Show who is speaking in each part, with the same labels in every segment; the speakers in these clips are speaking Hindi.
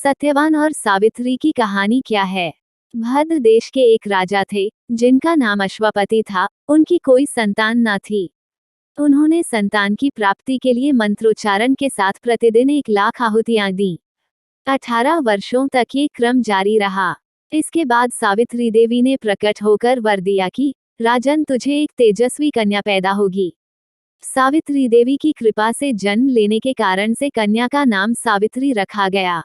Speaker 1: सत्यवान और सावित्री की कहानी क्या है। भद्र देश के एक राजा थे जिनका नाम अश्वपति था। उनकी कोई संतान न थी। उन्होंने संतान की प्राप्ति के लिए मंत्रोच्चारण के साथ प्रतिदिन 1,00,000 आहुतियां दी। 18 वर्षों तक ये क्रम जारी रहा। इसके बाद सावित्री देवी ने प्रकट होकर वर दिया कि राजन, तुझे एक तेजस्वी कन्या पैदा होगी। सावित्री देवी की कृपा से जन्म लेने के कारण से कन्या का नाम सावित्री रखा गया।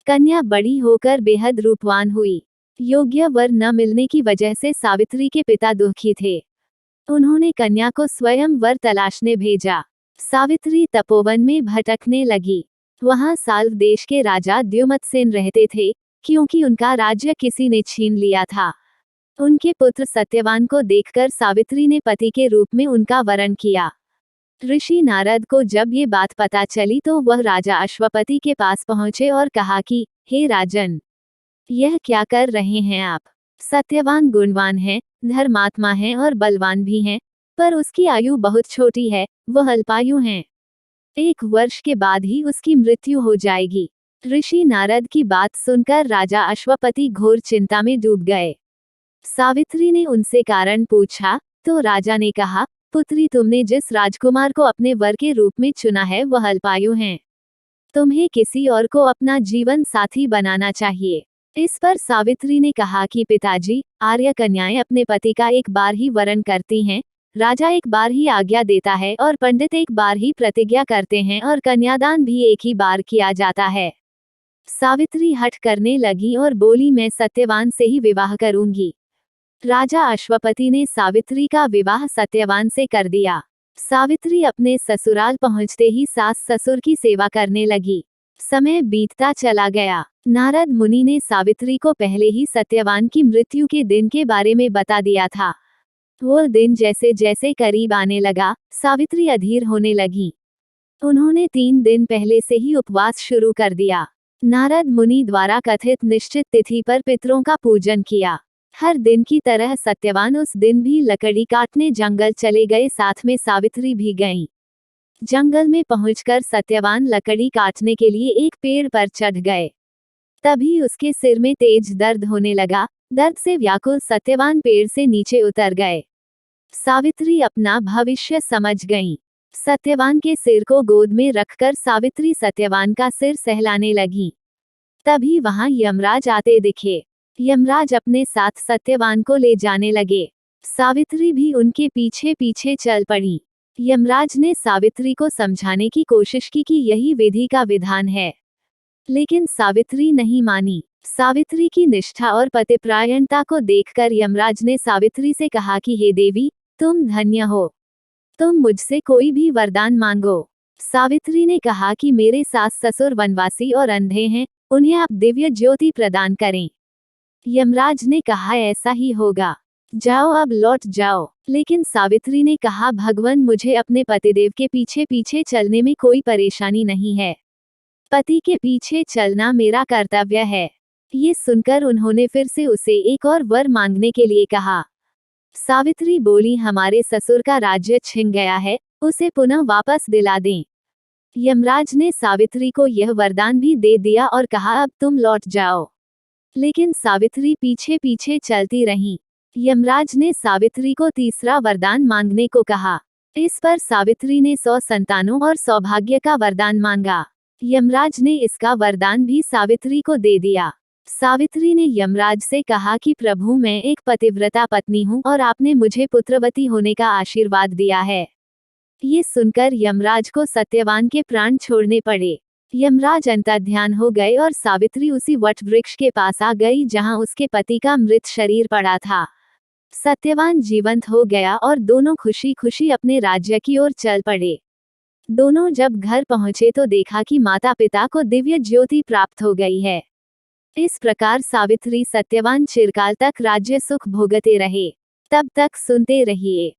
Speaker 1: कन्या बड़ी होकर बेहद रूपवान हुई। योग्य वर न मिलने की वजह से सावित्री के पिता दुखी थे। उन्होंने कन्या को स्वयं वर तलाशने भेजा। सावित्री तपोवन में भटकने लगी। वहां साल्व देश के राजा द्युमत्सेन रहते थे, क्योंकि उनका राज्य किसी ने छीन लिया था। उनके पुत्र सत्यवान को देखकर सावित्री ने पति के रूप में उनका वरण किया। ऋषि नारद को जब ये बात पता चली तो वह राजा अश्वपति के पास पहुंचे और कहा कि हे राजन, यह क्या कर रहे हैं आप। सत्यवान गुणवान है, धर्मात्मा है और बलवान भी हैं, पर उसकी आयु बहुत छोटी है, वह अल्पायु हैं। 1 वर्ष के बाद ही उसकी मृत्यु हो जाएगी। ऋषि नारद की बात सुनकर राजा अश्वपति घोर चिंता में डूब गए। सावित्री ने उनसे कारण पूछा तो राजा ने कहा, पुत्री, तुमने जिस राजकुमार को अपने वर के रूप में चुना है वह अल्पायु हैं। तुम्हें किसी और को अपना जीवन साथी बनाना चाहिए। इस पर सावित्री ने कहा कि पिताजी, आर्य कन्याएं अपने पति का एक बार ही वरण करती हैं, राजा एक बार ही आज्ञा देता है और पंडित एक बार ही प्रतिज्ञा करते हैं और कन्यादान भी एक ही बार किया जाता है। सावित्री हठ करने लगी और बोली, मैं सत्यवान से ही विवाह करूंगी। राजा अश्वपति ने सावित्री का विवाह सत्यवान से कर दिया। सावित्री अपने ससुराल पहुंचते ही सास ससुर की सेवा करने लगी। समय बीतता चला गया। नारद मुनि ने सावित्री को पहले ही सत्यवान की मृत्यु के दिन के बारे में बता दिया था। वो दिन जैसे जैसे करीब आने लगा, सावित्री अधीर होने लगी। उन्होंने 3 दिन पहले से ही उपवास शुरू कर दिया। नारद मुनि द्वारा कथित निश्चित तिथि पर पितरों का पूजन किया। हर दिन की तरह सत्यवान उस दिन भी लकड़ी काटने जंगल चले गए, साथ में सावित्री भी गईं। जंगल में पहुंचकर सत्यवान लकड़ी काटने के लिए एक पेड़ पर चढ़ गए। तभी उसके सिर में तेज दर्द होने लगा। दर्द से व्याकुल सत्यवान पेड़ से नीचे उतर गए। सावित्री अपना भविष्य समझ गईं। सत्यवान के सिर को गोद में रखकर सावित्री सत्यवान का सिर सहलाने लगी। तभी वहां यमराज आते दिखे। यमराज अपने साथ सत्यवान को ले जाने लगे। सावित्री भी उनके पीछे पीछे चल पड़ी। यमराज ने सावित्री को समझाने की कोशिश की कि यही विधि का विधान है, लेकिन सावित्री नहीं मानी। सावित्री की निष्ठा और पतिपरायणता को देखकर यमराज ने सावित्री से कहा कि हे देवी, तुम धन्य हो, तुम मुझसे कोई भी वरदान मांगो। सावित्री ने कहा कि मेरे सास ससुर वनवासी और अंधे हैं, उन्हें आप दिव्य ज्योति प्रदान करें। यमराज ने कहा, ऐसा ही होगा, जाओ अब लौट जाओ। लेकिन सावित्री ने कहा, भगवान, मुझे अपने पतिदेव के पीछे पीछे चलने में कोई परेशानी नहीं है। पति के पीछे चलना मेरा कर्तव्य है। ये सुनकर उन्होंने फिर से उसे एक और वर मांगने के लिए कहा। सावित्री बोली, हमारे ससुर का राज्य छिन गया है, उसे पुनः वापस दिला दें। यमराज ने सावित्री को यह वरदान भी दे दिया और कहा, अब तुम लौट जाओ। लेकिन सावित्री पीछे पीछे चलती रही। यमराज ने सावित्री को तीसरा वरदान मांगने को कहा। इस पर सावित्री ने 100 संतानों और सौभाग्य का वरदान मांगा। यमराज ने इसका वरदान भी सावित्री को दे दिया। सावित्री ने यमराज से कहा कि प्रभु, मैं एक पतिव्रता पत्नी हूँ और आपने मुझे पुत्रवती होने का आशीर्वाद दिया है। ये सुनकर यमराज को सत्यवान के प्राण छोड़ने पड़े। यमराज अंतर्ध्यान हो गए और सावित्री उसी वट वृक्ष के पास आ गई जहां उसके पति का मृत शरीर पड़ा था। सत्यवान जीवंत हो गया और दोनों खुशी खुशी अपने राज्य की ओर चल पड़े। दोनों जब घर पहुंचे तो देखा कि माता पिता को दिव्य ज्योति प्राप्त हो गई है। इस प्रकार सावित्री सत्यवान चिरकाल तक राज्य सुख भोगते रहे। तब तक सुनते रहिए।